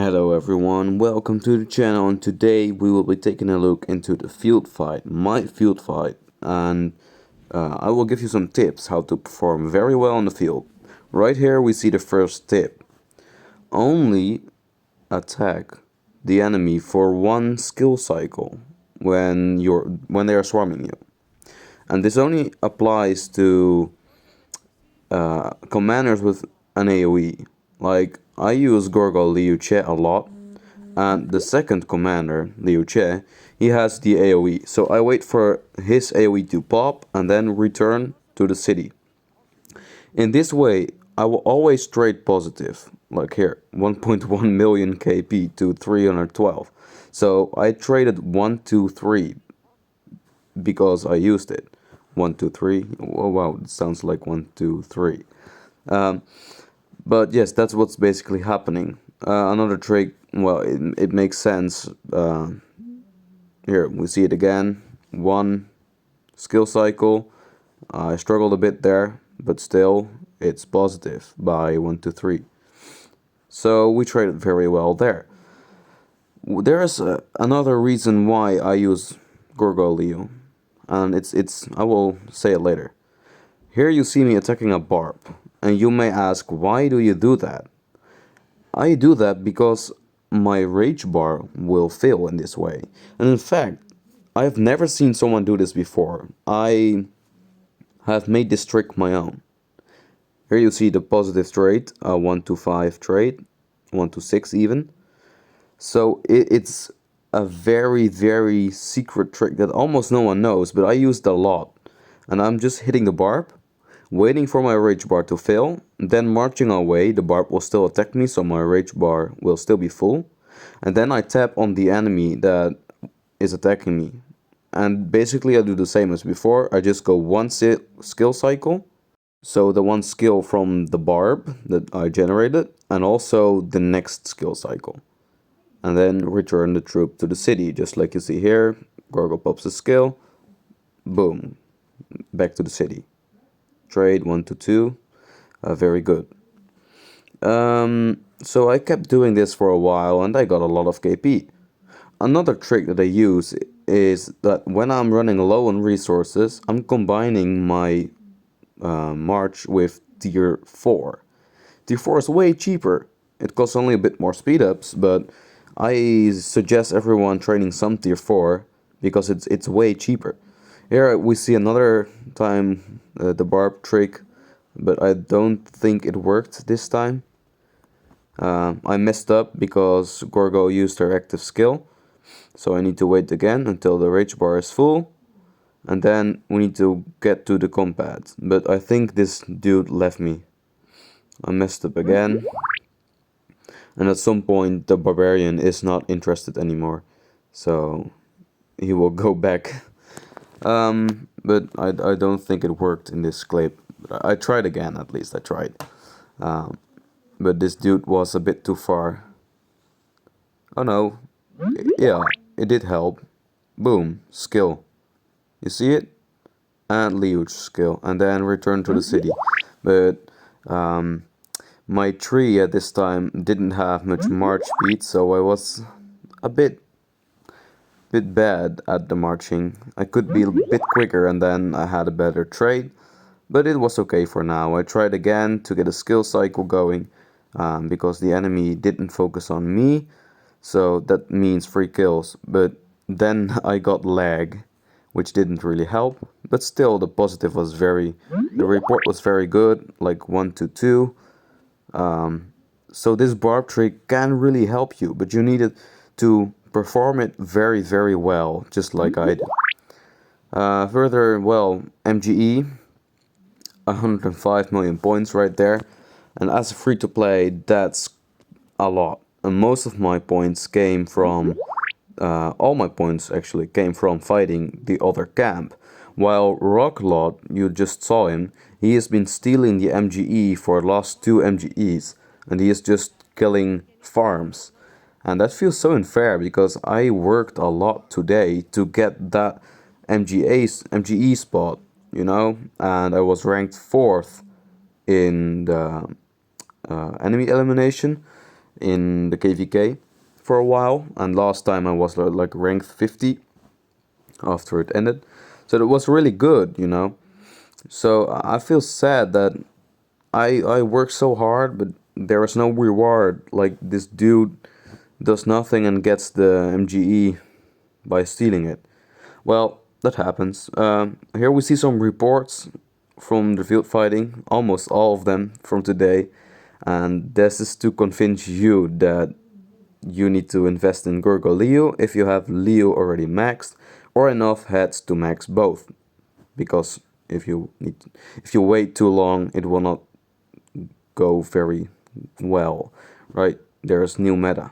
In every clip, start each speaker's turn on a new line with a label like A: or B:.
A: Hello everyone, welcome to the channel, and today we will be taking a look into the field fight, my field fight, and I will give you some tips how to perform very well on the field. Right here we see the first tip. Only attack the enemy for one skill cycle when they are swarming you. And this only applies to commanders with an AoE. Like, I use Gorgo Liu a lot, and the second commander, Liu, he has the AoE. So I wait for his AoE to pop and then return to the city. In this way, I will always trade positive. Like here, 1.1 million KP to 312. So I traded 1, 2, 3 because I used it. 1, 2, 3. Oh wow, it sounds like 1, 2, 3. But yes, that's what's basically happening. Another trick, well, it makes sense. Here, we see it again. One skill cycle. I struggled a bit there, but still, it's positive by 1, 2, 3. So we traded very well there. There is another reason why I use Gorgo Leo, and it's I will say it later. Here you see me attacking a barb, and you may ask, why do you do that? I do that because my rage bar will fail in this way. And in fact, I've never seen someone do this before. I have made this trick my own. Here you see the positive trade, 1 to 5 trade, 1 to 6 even. So it's a very secret trick that almost no one knows, but I used a lot. And I'm just hitting the barb, waiting for my rage bar to fail, then marching away. The barb will still attack me, so my rage bar will still be full. And then I tap on the enemy that is attacking me. And basically I do the same as before. I just go one skill cycle. So the one skill from the barb that I generated, and also the next skill cycle. And then return the troop to the city, just like you see here. Gorgo pops a skill. Boom. Back to the city. Trade 1 to 2. Very good. So I kept doing this for a while and I got a lot of KP. Another trick that I use is that when I'm running low on resources, I'm combining my march with tier 4. Tier 4 is way cheaper. It costs only a bit more speed ups, but I suggest everyone training some tier 4 because it's way cheaper. Here we see another time the barb trick, but I don't think it worked this time. I messed up because Gorgo used her active skill, so I need to wait again until the rage bar is full, and then we need to get to the combat. But I think this dude left me. I messed up again, and at some point the barbarian is not interested anymore, so he will go back. But I don't think it worked in this clip. I tried again, at least I tried. But this dude was a bit too far. Oh no. Yeah, it did help. Boom, skill. You see it? And Liu's skill. And then return to the city. But my tree at this time didn't have much march speed, so I was a bit bad at the marching. I could be a bit quicker and then I had a better trade, but it was okay for now. I tried again to get a skill cycle going because the enemy didn't focus on me, so that means 3 kills. But then I got lag, which didn't really help, but still the report was very good, like 1 to 2. So this barb trick can really help you, but you needed to perform it very well, just like I did. Further, well, MGE, 105 million points right there, and as a free-to-play, that's a lot. And most of my points came from, all my points actually came from fighting the other camp. While RoK, you just saw him, he has been stealing the MGE for the last 2 MGEs, and he is just killing farms. And that feels so unfair because I worked a lot today to get that MGE spot, you know, and I was ranked 4th in the enemy elimination. in the KVK for a while, and last time I was like ranked 50 after it ended. So it was really good, you know. So I feel sad that I work so hard, but there is no reward. Like this dude does nothing and gets the MGE by stealing it. Well, that happens. Here we see some reports from the field fighting, almost all of them from today, and this is to convince you that you need to invest in Gorgo Leo if you have Leo already maxed, or enough heads to max both. Because if you wait too long, it will not go very well, right? There's new meta.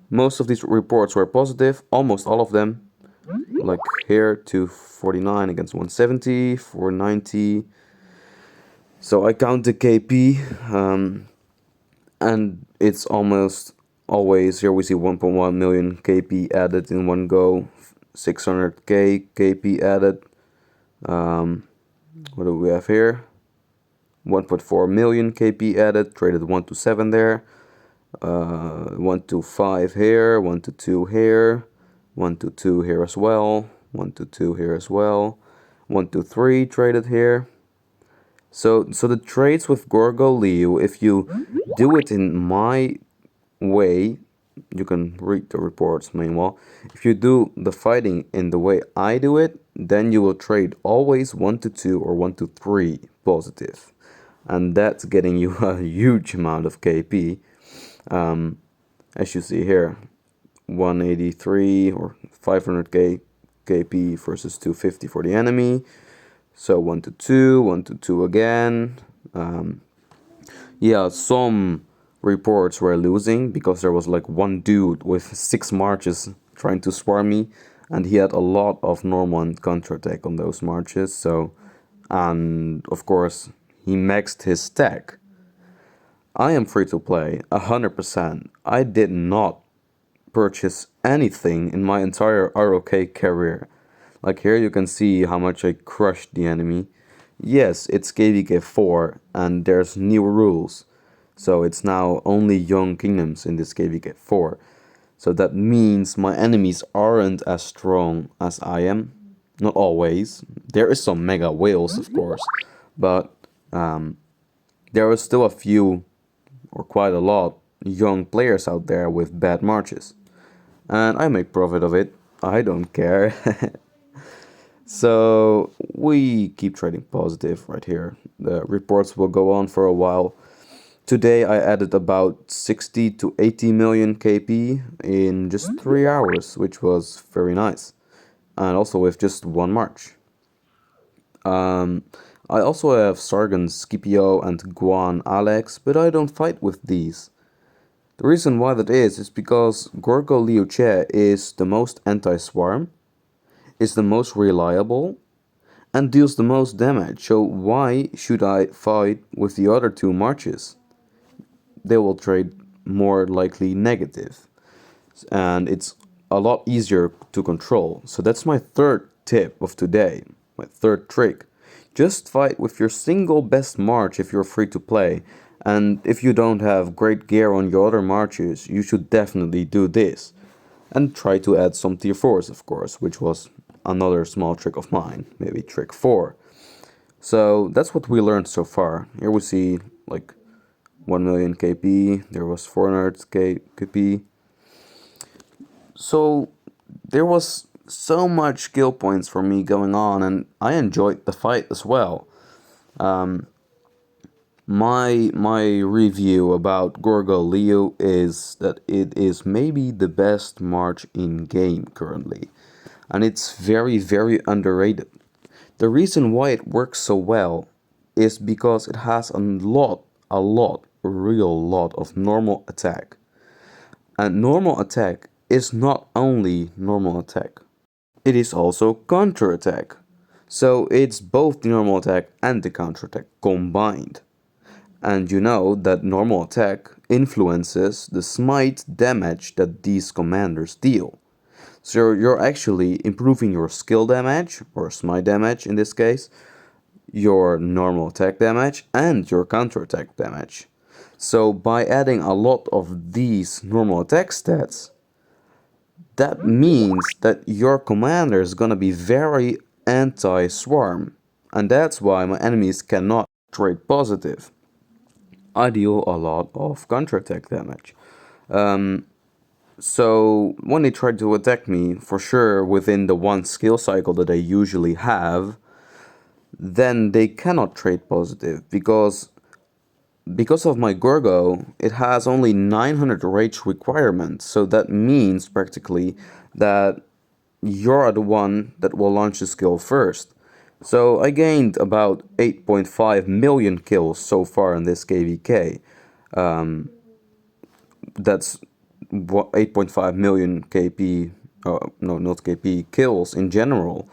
A: Most of these reports were positive, almost all of them. Like here, 249 against 170, 490. So I count the KP, and it's almost always, here we see 1.1 million KP added in one go, 600k KP added. What do we have here? 1.4 million KP added, traded 1 to 7 there. 1 to 5 here, 1 to 2 here, 1 to 2 here as well, 1 to 2 here as well, 1 to 3 traded here. So the trades with Gorgo Liu, if you do it in my way, you can read the reports meanwhile. If you do the fighting in the way I do it, then you will trade always 1 to 2 or 1 to 3 positive. And that's getting you a huge amount of KP. As you see here, 183 or 500k KP versus 250 for the enemy. So 1 to 2, 1 to 2 again. Yeah, some reports were losing because there was like one dude with 6 marches trying to swarm me, and he had a lot of normal and counterattack on those marches. So, and of course, he maxed his stack. I am free to play 100%. I did not purchase anything in my entire RoK career. Like here you can see how much I crushed the enemy. Yes, it's KVK 4 and there's new rules. So it's now only young kingdoms in this KVK 4. So that means my enemies aren't as strong as I am. Not always. There is some mega whales, of course. But there are still a few, or quite a lot, young players out there with bad marches. And I make profit of it. I don't care. So we keep trading positive right here. The reports will go on for a while. Today I added about 60 to 80 million KP in just 3 hours, which was very nice. And also with just one march. I also have Sargon Scipio and Guan Alex, but I don't fight with these. The reason why that is because Gorgo Liu is the most anti-swarm, is the most reliable, and deals the most damage, so why should I fight with the other two marches? They will trade more likely negative, and it's a lot easier to control. So that's my third tip of today, my third trick. Just fight with your single best march if you're free to play. And if you don't have great gear on your other marches, you should definitely do this. And try to add some tier 4s, of course, which was another small trick of mine, maybe trick 4. So that's what we learned so far. Here we see like 1 million KP, there was 400k KP. So there was so much skill points for me going on, and I enjoyed the fight as well. My review about Gorgo Leo is that it is maybe the best march in game currently, and it's very underrated. The reason why it works so well is because it has a real lot of normal attack. And normal attack is not only normal attack, it is also counter attack. So it's both the normal attack and the counter attack combined. And you know that normal attack influences the smite damage that these commanders deal. So you're actually improving your skill damage, or smite damage in this case, your normal attack damage, and your counter attack damage. So by adding a lot of these normal attack stats, that means that your commander is gonna be very anti-swarm. And that's why my enemies cannot trade positive. I deal a lot of counterattack damage. So when they try to attack me, for sure within the one skill cycle that they usually have, then they cannot trade positive because of my Gorgo, it has only 900 rage requirement. So that means practically that you're the one that will launch the skill first. So I gained about 8.5 million kills so far in this KVK. That's 8.5 million KP, no, not KP, kills in general.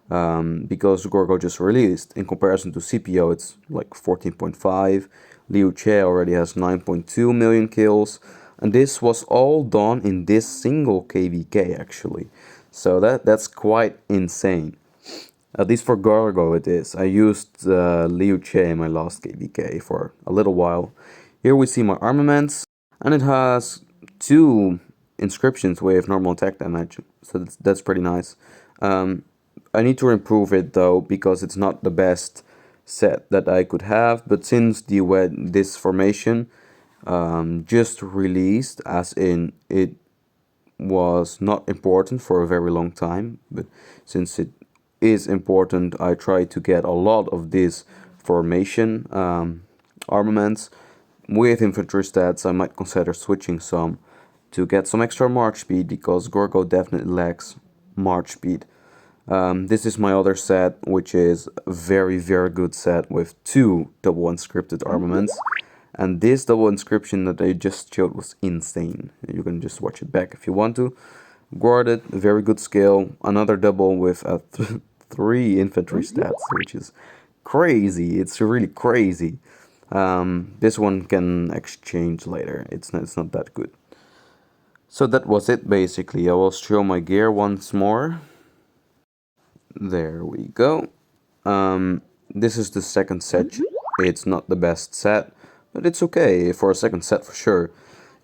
A: Because Gorgo just released. In comparison to CPO, it's like 14.5. Liu Che already has 9.2 million kills. And this was all done in this single KVK actually. So that's quite insane. At least for Gorgo it is. I used Liu Che in my last KVK for a little while. Here we see my armaments. And it has 2 inscriptions with normal attack damage. So that's pretty nice. I need to improve it though, because it's not the best set that I could have. But since this formation just released, as in it was not important for a very long time, but since it is important, I try to get a lot of this formation armaments. With infantry stats, I might consider switching some to get some extra march speed, because Gorgo definitely lacks march speed. This is my other set, which is a very, very good set with 2 double unscripted armaments. And this double inscription that I just showed was insane. You can just watch it back if you want to. Guarded, very good skill. Another double with 3 infantry stats, which is crazy. It's really crazy. This one can exchange later. It's not that good. So that was it basically. I will show my gear once more. There we go. This is the second set. It's not the best set, but it's okay for a second set for sure.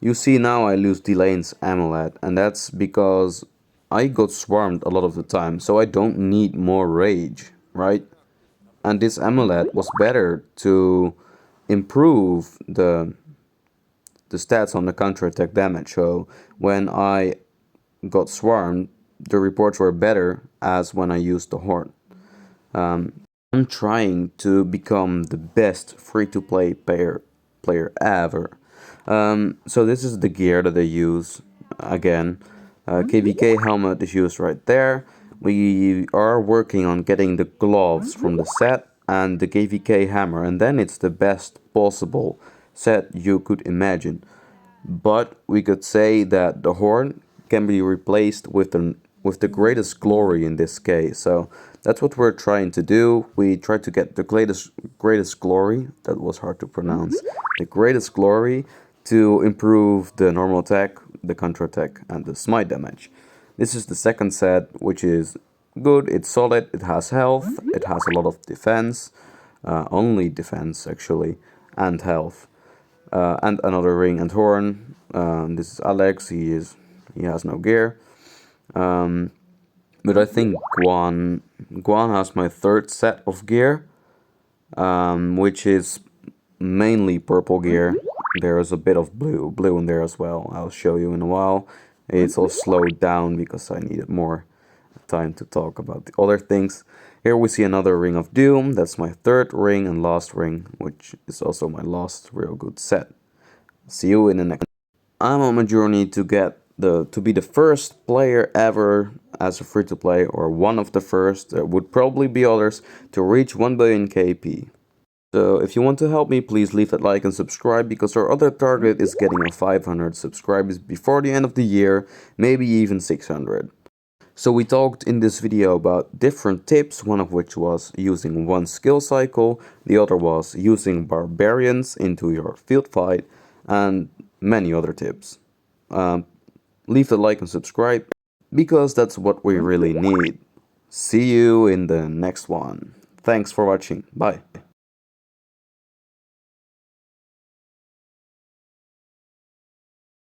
A: You see now I lose Delane's amulet, and that's because I got swarmed a lot of the time, so I don't need more rage, right? And this amulet was better to improve the stats on the counterattack damage. So when I got swarmed, the reports were better as when I used the horn. I'm trying to become the best free-to-play player ever. So this is the gear that I use. Again, KVK helmet is used right there. We are working on getting the gloves from the set and the KVK hammer, and then it's the best possible set you could imagine. But we could say that the horn can be replaced with the greatest glory in this case. So that's what we're trying to do. We try to get the greatest glory. That was hard to pronounce. The greatest glory to improve the normal attack, the counter attack, and the smite damage. This is the second set, which is good. It's solid. It has health. It has a lot of defense. Only defense actually, and health. And another ring and horn. This is Alex. He has no gear. But I think Guan has my third set of gear, which is mainly purple gear. There is a bit of blue in there as well. I'll show you in a while. It's all slowed down because I needed more time to talk about the other things. Here we see another ring of doom. That's my third ring and last ring, which is also my last real good set. See you in the next. I'm on my journey to get to be the first player ever as a free-to-play, or one of the first. There would probably be others to reach 1 billion KP. So if you want to help me, please leave that like and subscribe, because our other target is getting a 500 subscribers before the end of the year, maybe even 600. So we talked in this video about different tips, one of which was using one skill cycle, the other was using barbarians into your field fight, and many other tips. Leave the like and subscribe, because that's what we really need. See you in the next one. Thanks for watching. Bye.